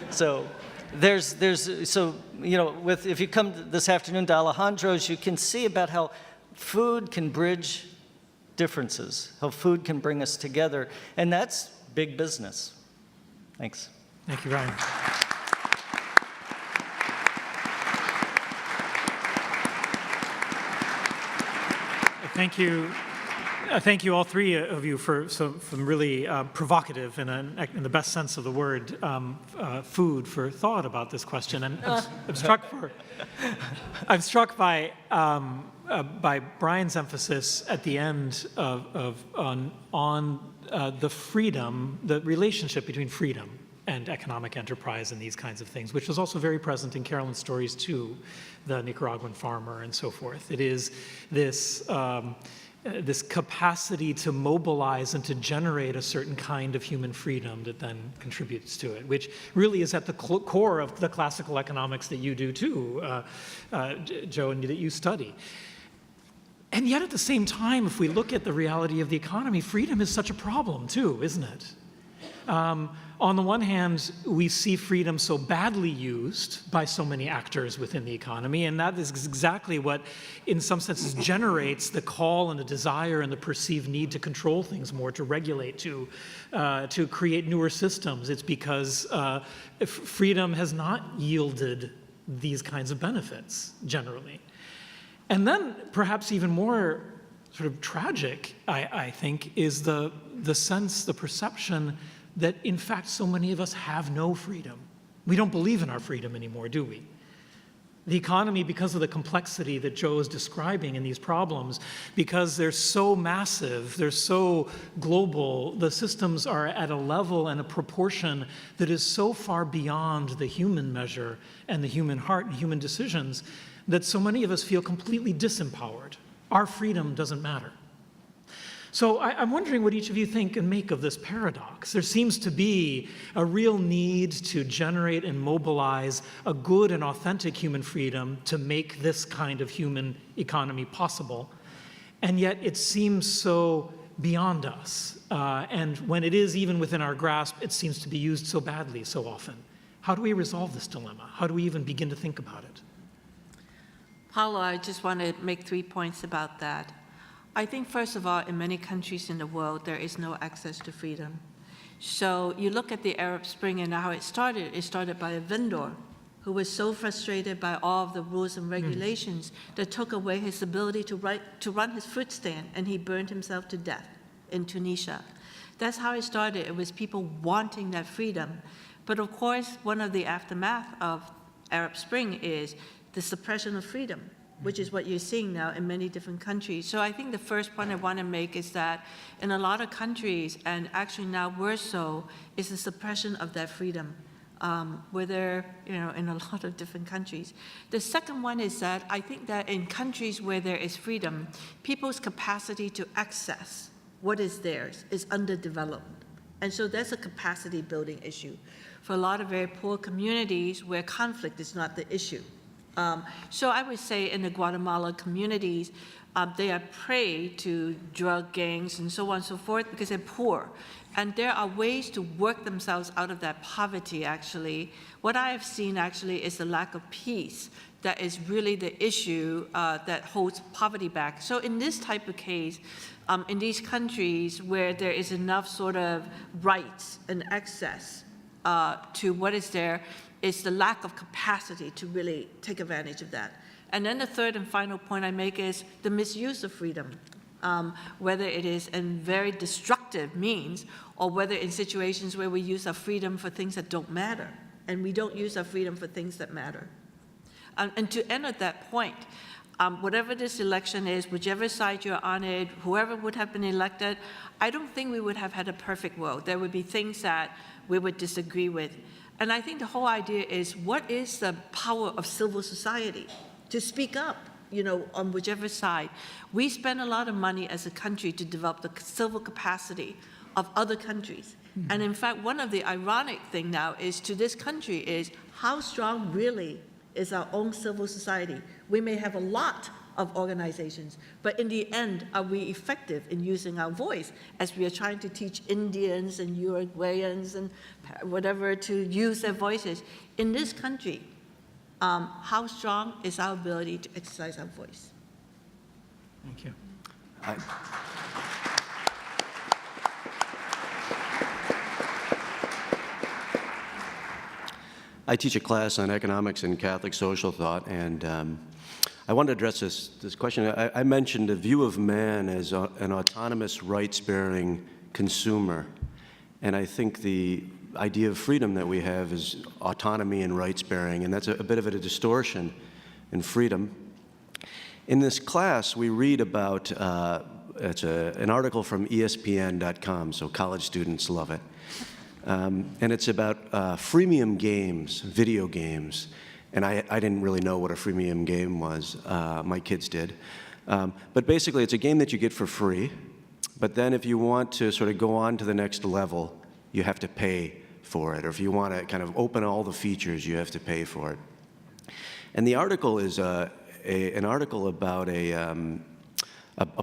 So if you come this afternoon to Alejandro's, you can see about how food can bridge differences, how food can bring us together, and that's big business. Thanks. Thank you, Ryan. Thank you all three of you for some really provocative, in the best sense of the word, food for thought about this question. And I'm struck by Brian's emphasis at the end on the freedom, the relationship between freedom and economic enterprise and these kinds of things, which was also very present in Carolyn's stories too, the Nicaraguan farmer and so forth. It is this capacity to mobilize and to generate a certain kind of human freedom that then contributes to it, which really is at the core of the classical economics that you do too, Joe, and that you study. And yet at the same time, if we look at the reality of the economy, freedom is such a problem too, isn't it? On the one hand, we see freedom so badly used by so many actors within the economy, and that is exactly what, in some senses, generates the call and the desire and the perceived need to control things more, to regulate, to create newer systems. It's because freedom has not yielded these kinds of benefits, generally. And then, perhaps even more sort of tragic, I think, is the sense, the perception that, in fact, so many of us have no freedom. We don't believe in our freedom anymore, do we? The economy, because of the complexity that Joe is describing in these problems, because they're so massive, they're so global, the systems are at a level and a proportion that is so far beyond the human measure and the human heart and human decisions that so many of us feel completely disempowered. Our freedom doesn't matter. So I'm wondering what each of you think and make of this paradox. There seems to be a real need to generate and mobilize a good and authentic human freedom to make this kind of human economy possible. And yet it seems so beyond us. And when it is even within our grasp, it seems to be used so badly so often. How do we resolve this dilemma? How do we even begin to think about it? Paulo, I just want to make 3 points about that. I think, first of all, in many countries in the world, there is no access to freedom. So you look at the Arab Spring and how it started by a vendor who was so frustrated by all of the rules and regulations that took away his ability to run his fruit stand, and he burned himself to death in Tunisia. That's how it started. It was people wanting that freedom. But of course, one of the aftermath of Arab Spring is the suppression of freedom, which is what you're seeing now in many different countries. So I think the first point I want to make is that in a lot of countries, and actually now worse so, is the suppression of that freedom, whether, in a lot of different countries. The second one is that I think that in countries where there is freedom, people's capacity to access what is theirs is underdeveloped. And so that's a capacity building issue for a lot of very poor communities where conflict is not the issue. So I would say in the Guatemala communities, they are prey to drug gangs and so on and so forth because they're poor. And there are ways to work themselves out of that poverty, actually. What I have seen, actually, is the lack of peace that is really the issue that holds poverty back. So in this type of case, in these countries where there is enough sort of rights and access to what is there, is the lack of capacity to really take advantage of that. And then the third and final point I make is the misuse of freedom, whether it is in very destructive means or whether in situations where we use our freedom for things that don't matter, and we don't use our freedom for things that matter. And to end at that point, whatever this election is, whichever side you're on it, whoever would have been elected, I don't think we would have had a perfect world. There would be things that we would disagree with. And I think the whole idea is, what is the power of civil society to speak up, on whichever side? We spend a lot of money as a country to develop the civil capacity of other countries. Mm-hmm. And in fact, one of the ironic thing now is to this country is how strong really is our own civil society. We may have a lot of organizations, but in the end, are we effective in using our voice as we are trying to teach Indians and Uruguayans and whatever to use their voices? In this country, how strong is our ability to exercise our voice? Thank you. I teach a class on economics and Catholic social thought, and I wanted to address this question. I mentioned a view of man as an autonomous, rights-bearing consumer, and I think the idea of freedom that we have is autonomy and rights-bearing, and that's a bit of a distortion in freedom. In this class, we read about, it's an article from ESPN.com, so college students love it. And it's about freemium games, video games. And I didn't really know what a freemium game was. My kids did. But basically, it's a game that you get for free. But then if you want to sort of go on to the next level, you have to pay for it. Or if you want to kind of open all the features, you have to pay for it. And the article is an article about a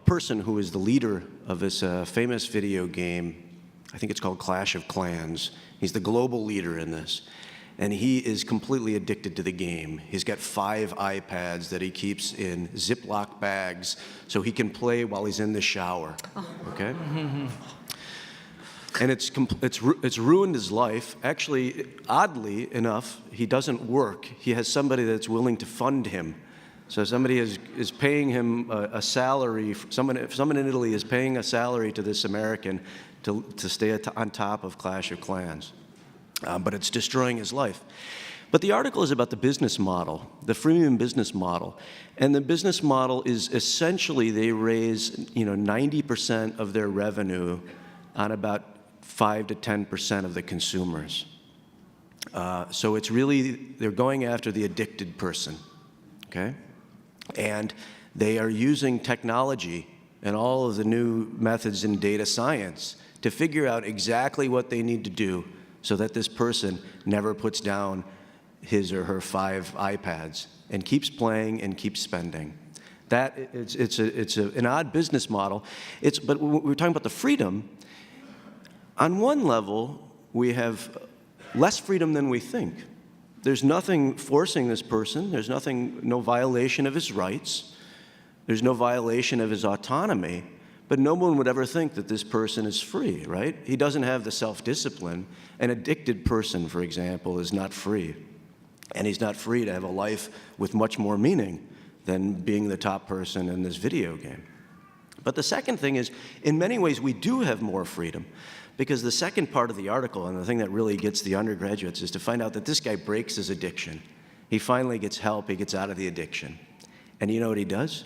person who is the leader of this famous video game I think it's called Clash of Clans. He's the global leader in this. And he is completely addicted to the game. He's got 5 iPads that he keeps in Ziploc bags so he can play while he's in the shower, okay? And it's ruined his life. Actually, oddly enough, he doesn't work. He has somebody that's willing to fund him. So somebody is paying him a salary. Someone in Italy is paying a salary to this American to stay on top of Clash of Clans. But it's destroying his life. But the article is about the business model, the freemium business model. And the business model is essentially they raise 90% of their revenue on about 5 to 10% of the consumers. So it's really, they're going after the addicted person, okay? And they are using technology and all of the new methods in data science to figure out exactly what they need to do so that this person never puts down his or her 5 iPads and keeps playing and keeps spending. It's an odd business model. But when we're talking about the freedom, on one level, we have less freedom than we think. There's nothing forcing this person. There's no violation of his rights. There's no violation of his autonomy. But no one would ever think that this person is free, right? He doesn't have the self-discipline. An addicted person, for example, is not free. And he's not free to have a life with much more meaning than being the top person in this video game. But the second thing is, in many ways, we do have more freedom. Because the second part of the article, and the thing that really gets the undergraduates, is to find out that this guy breaks his addiction. He finally gets help. He gets out of the addiction. And you know what he does?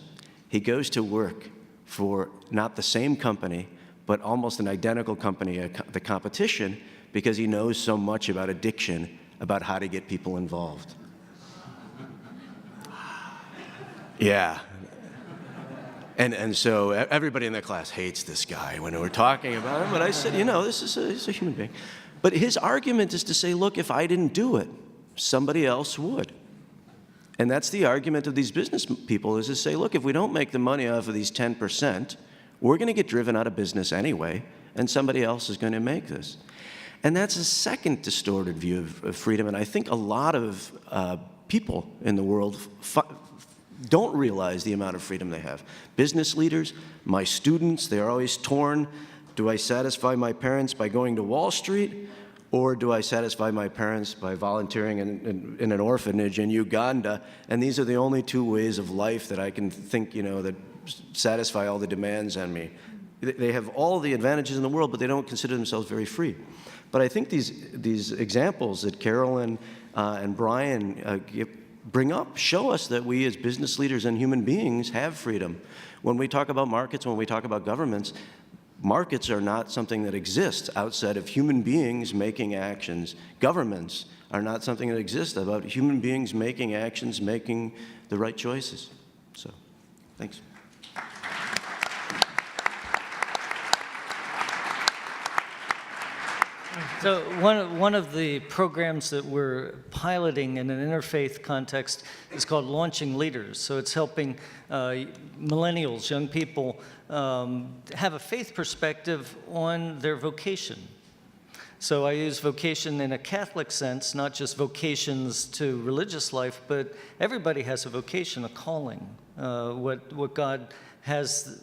He goes to work for not the same company, but almost an identical company, the competition, because he knows so much about addiction, about how to get people involved. Yeah. And so everybody in the class hates this guy when we're talking about him. But I said, he's a human being. But his argument is to say, look, if I didn't do it, somebody else would. And that's the argument of these business people, is to say, look, if we don't make the money off of these 10%, we're going to get driven out of business anyway, and somebody else is going to make this. And that's a second distorted view of freedom. And I think a lot of people in the world don't realize the amount of freedom they have. Business leaders, my students, they're always torn. Do I satisfy my parents by going to Wall Street, or do I satisfy my parents by volunteering in an orphanage in Uganda? And these are the only 2 ways of life that I can think, that satisfy all the demands on me. They have all the advantages in the world, but they don't consider themselves very free. But I think these examples that Carolyn and Brian bring up show us that we as business leaders and human beings have freedom. When we talk about markets, when we talk about governments, markets are not something that exists outside of human beings making actions. Governments are not something that exists about human beings making actions, making the right choices. So, thanks. So one of the programs that we're piloting in an interfaith context is called Launching Leaders. So it's helping millennials, young people, have a faith perspective on their vocation. So I use vocation in a Catholic sense, not just vocations to religious life, but everybody has a vocation, a calling, what God has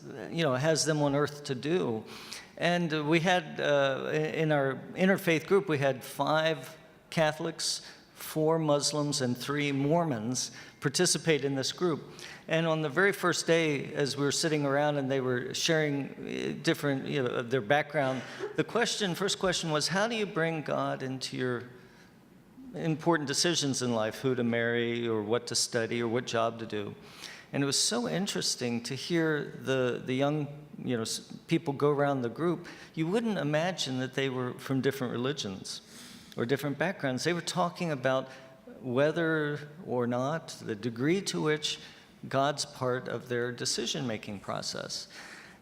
them on earth to do. And we had, in our interfaith group, we had 5 Catholics, 4 Muslims, and 3 Mormons participate in this group. And on the very first day, as we were sitting around and they were sharing different, their background, first question was, how do you bring God into your important decisions in life, who to marry or what to study or what job to do? And it was so interesting to hear the young people go around the group. You wouldn't imagine that they were from different religions or different backgrounds. They were talking about whether or not, the degree to which God's part of their decision-making process.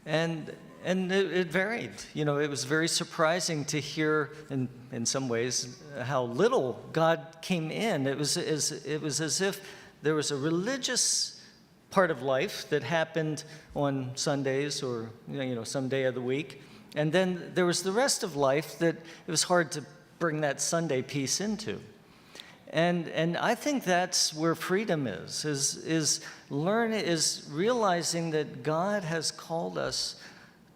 And it varied. It was very surprising to hear, in some ways, how little God came in. It was as if there was a religious part of life that happened on Sundays or some day of the week, And then there was the rest of life that it was hard to bring that Sunday piece into. And I think that's where freedom is realizing that God has called us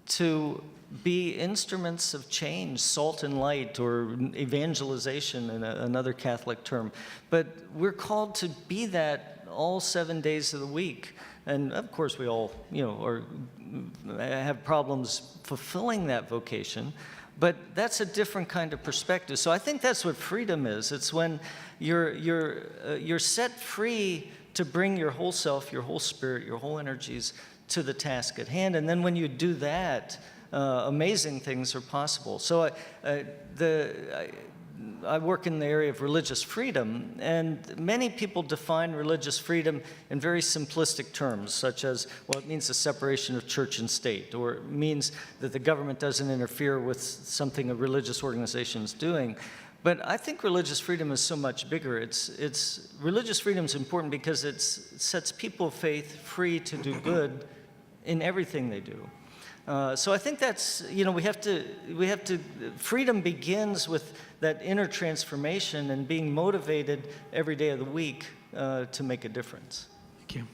to be instruments of change, salt and light, or evangelization in another Catholic term. But we're called to be that all 7 days of the week. And of course we all, have problems fulfilling that vocation. But that's a different kind of perspective. So I think that's what freedom is. It's when you're set free to bring your whole self, your whole spirit, your whole energies to the task at hand. And then when you do that, amazing things are possible. So I work in the area of religious freedom, and many people define religious freedom in very simplistic terms, such as, well, it means the separation of church and state, or it means that the government doesn't interfere with something a religious organization is doing. But I think religious freedom is so much bigger. Religious freedom is important because it sets people of faith free to do good in everything they do. So I think that's, freedom begins with that inner transformation and being motivated every day of the week to make a difference. Thank you.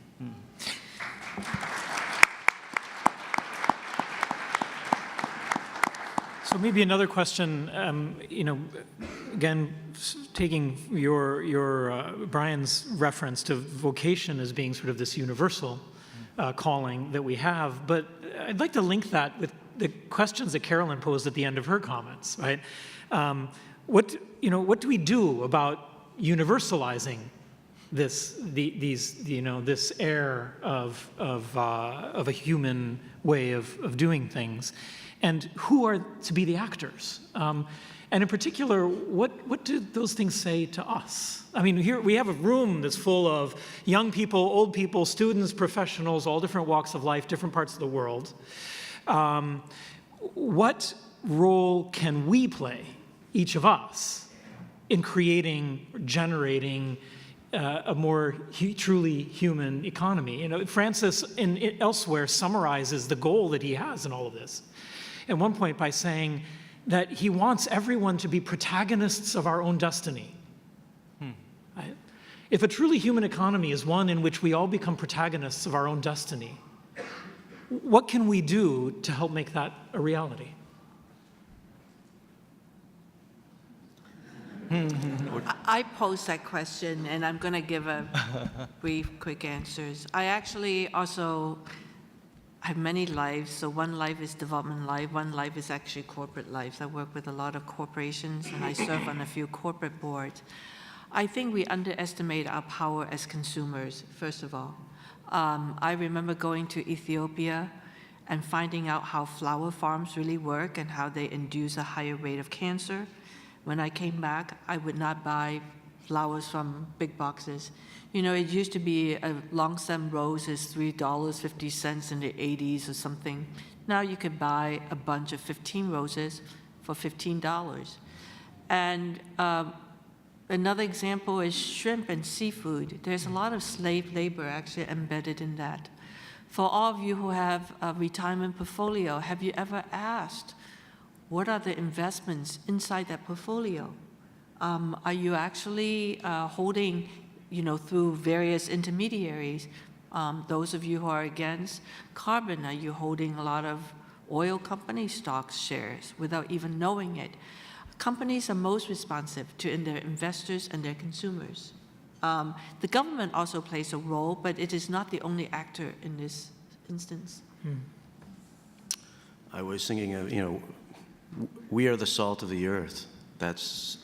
So maybe another question, again, taking your Brian's reference to vocation as being sort of this universal calling that we have, but I'd like to link that with the questions that Carolyn posed at the end of her comments, right? What do we do about universalizing this air of a human way of doing things, and who are to be the actors? And in particular, what do those things say to us? I mean, here we have a room that's full of young people, old people, students, professionals, all different walks of life, different parts of the world. What role can we play, each of us, in creating, generating a more truly human economy? Francis elsewhere summarizes the goal that he has in all of this at one point by saying that he wants everyone to be protagonists of our own destiny. Right? If a truly human economy is one in which we all become protagonists of our own destiny, what can we do to help make that a reality? I posed that question, and I'm going to give a brief, quick answers. I actually also have many lives. So one life is development life, one life is actually corporate life. I work with a lot of corporations, and I serve on a few corporate boards. I think we underestimate our power as consumers, first of all. I remember going to Ethiopia and finding out how flower farms really work and how they induce a higher rate of cancer. When I came back, I would not buy flowers from big boxes. It used to be a long stem rose is $3.50 in the 80s or something. Now you could buy a bunch of 15 roses for $15. And another example is shrimp and seafood. There's a lot of slave labor actually embedded in that. For all of you who have a retirement portfolio, have you ever asked, what are the investments inside that portfolio? Are you actually holding, through various intermediaries, those of you who are against carbon, are you holding a lot of oil company stocks shares without even knowing it? Companies are most responsive to their investors and their consumers. The government also plays a role, but it is not the only actor in this instance. I was thinking of, we are the salt of the earth. That's,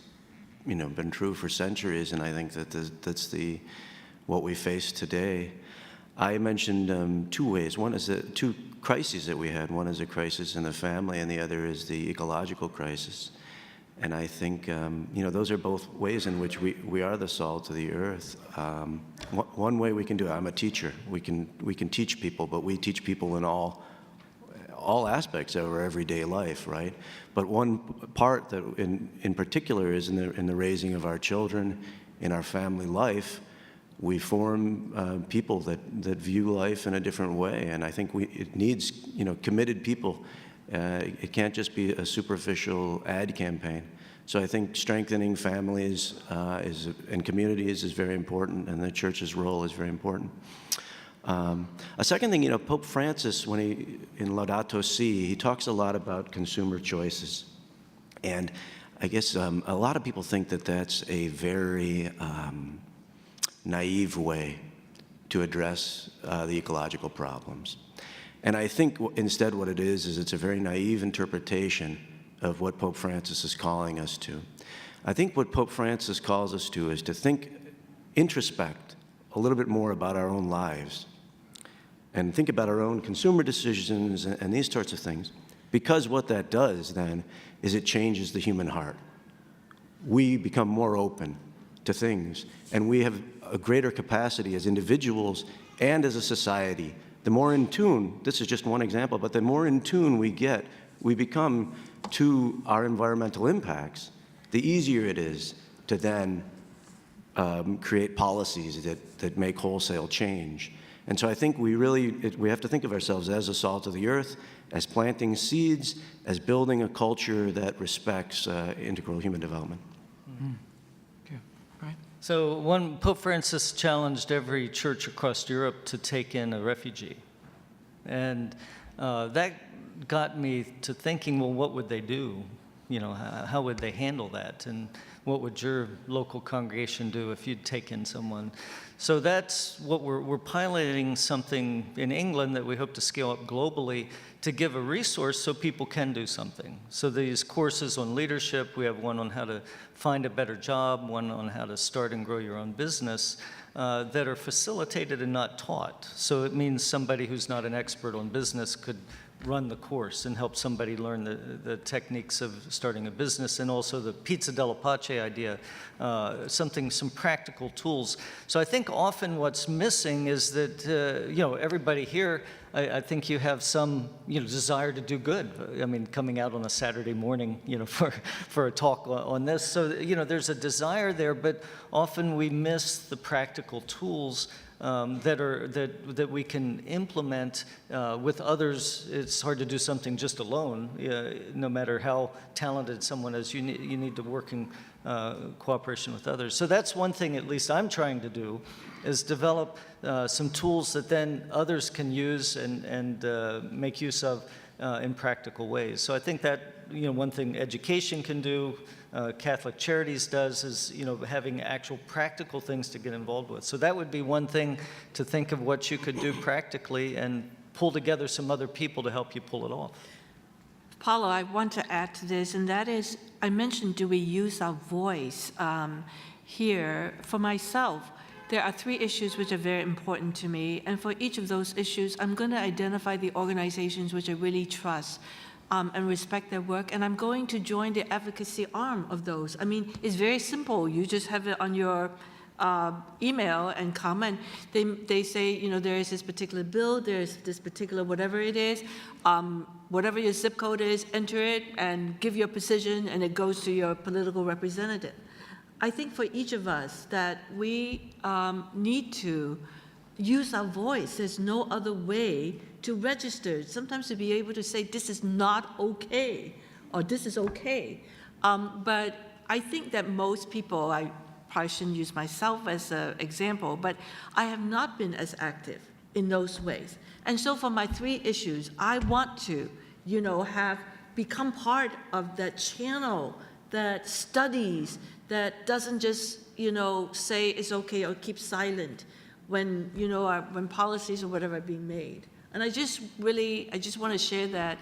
been true for centuries, and I think that that's what we face today. I mentioned two ways. One is the two crises that we had. One is a crisis in the family, and the other is the ecological crisis. And I think, those are both ways in which we are the salt of the earth. One way we can do it, I'm a teacher. We can teach people, but we teach people in all aspects of our everyday life, right? But one part that in particular is in the raising of our children, in our family life. We form people that view life in a different way, and I think it needs committed people It can't just be a superficial ad campaign. So I think strengthening families and communities is very important, and the church's role is very important. A second thing, Pope Francis, when in Laudato Si, he talks a lot about consumer choices. And I guess a lot of people think that that's a very naive way to address the ecological problems. And I think instead what it is it's a very naive interpretation of what Pope Francis is calling us to. I think what Pope Francis calls us to is to introspect a little bit more about our own lives and think about our own consumer decisions and these sorts of things. Because what that does then is it changes the human heart. We become more open to things, and we have a greater capacity as individuals and as a society. The more in tune, this is just one example, but the more in tune we become to our environmental impacts, the easier it is to then create policies that make wholesale change. And so I think we have to think of ourselves as the salt of the earth, as planting seeds, as building a culture that respects integral human development. Mm-hmm. Okay. Right. So Pope Francis challenged every church across Europe to take in a refugee. And that got me to thinking, well, what would they do? How would they handle that? And what would your local congregation do if you'd taken someone? So that's what we're piloting something in England that we hope to scale up globally to give a resource so people can do something. So these courses on leadership, we have one on how to find a better job, one on how to start and grow your own business, that are facilitated and not taught. So it means somebody who's not an expert on business could run the course and help somebody learn the techniques of starting a business, and also the pizza della pace idea, some practical tools. So I think often what's missing is that, everybody here, I think you have some, desire to do good. I mean, coming out on a Saturday morning, for a talk on this. So, there's a desire there, but often we miss the practical tools that we can implement with others. It's hard to do something just alone, no matter how talented someone is. You need to work in cooperation with others. So that's one thing, at least I'm trying to do, is develop some tools that then others can use and make use of in practical ways. So I think that one thing education can do, Catholic Charities does, is having actual practical things to get involved with. So that would be one thing to think of what you could do practically and pull together some other people to help you pull it off. Paulo, I want to add to this, and that is, I mentioned, do we use our voice here? For myself, there are 3 issues which are very important to me, and for each of those issues, I'm going to identify the organizations which I really trust and respect their work, and I'm going to join the advocacy arm of those. I mean, it's very simple. You just have it on your email and comment. They say, there is this particular bill, there's this particular whatever it is, whatever your zip code is, enter it and give your position, and it goes to your political representative. I think for each of us that we need to use our voice. There's no other way to register. Sometimes to be able to say, this is not okay, or this is okay. But I think that most people, I probably shouldn't use myself as an example, but I have not been as active in those ways. And so for my 3 issues, I want to, have become part of that channel that studies, that doesn't just, say it's okay or keep silent when, when policies or whatever are being made. And I just want to share that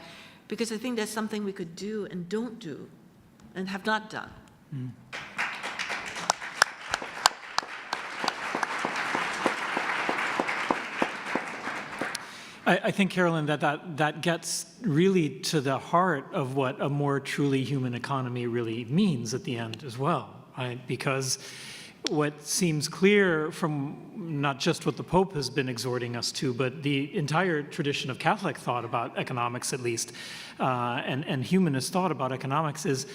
because I think that's something we could do and don't do and have not done. Mm. I think, Carolyn, that gets really to the heart of what a more truly human economy really means at the end as well, right? Because what seems clear from not just what the Pope has been exhorting us to, but the entire tradition of Catholic thought about economics, at least, and humanist thought about economics is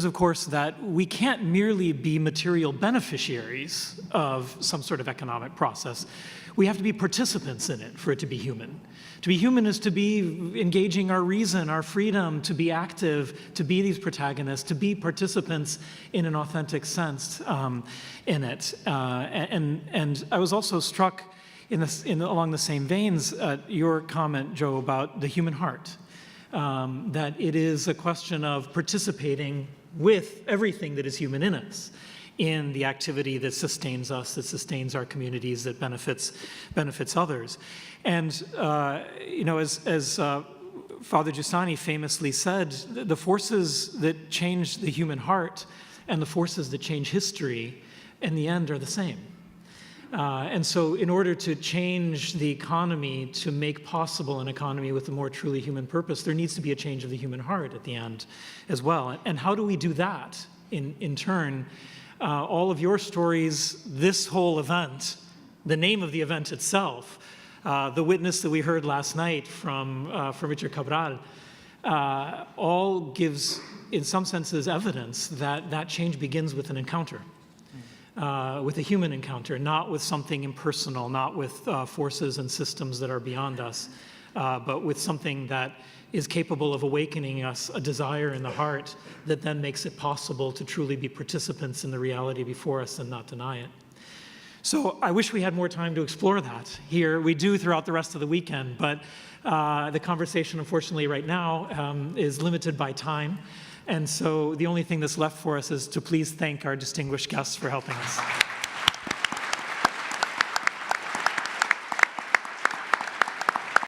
of course that we can't merely be material beneficiaries of some sort of economic process. We have to be participants in it for it to be human. To be human is to be engaging our reason, our freedom, to be active, to be these protagonists, to be participants in an authentic sense in it. And I was also struck along the same veins, your comment, Joe, about the human heart, that it is a question of participating with everything that is human in us, in the activity that sustains us, that sustains our communities, that benefits others. And as Father Giussani famously said, the forces that change the human heart and the forces that change history, in the end, are the same. And so in order to change the economy, to make possible an economy with a more truly human purpose, there needs to be a change of the human heart at the end as well. And how do we do that in turn? All of your stories, this whole event, the name of the event itself, the witness that we heard last night from Richard Cabral, all gives, in some senses, evidence that that change begins with an encounter, with a human encounter, not with something impersonal, not with forces and systems that are beyond us, but with something that is capable of awakening us a desire in the heart that then makes it possible to truly be participants in the reality before us and not deny it. So I wish we had more time to explore that here. We do throughout the rest of the weekend, but the conversation, unfortunately, right now is limited by time. And so the only thing that's left for us is to please thank our distinguished guests for helping us.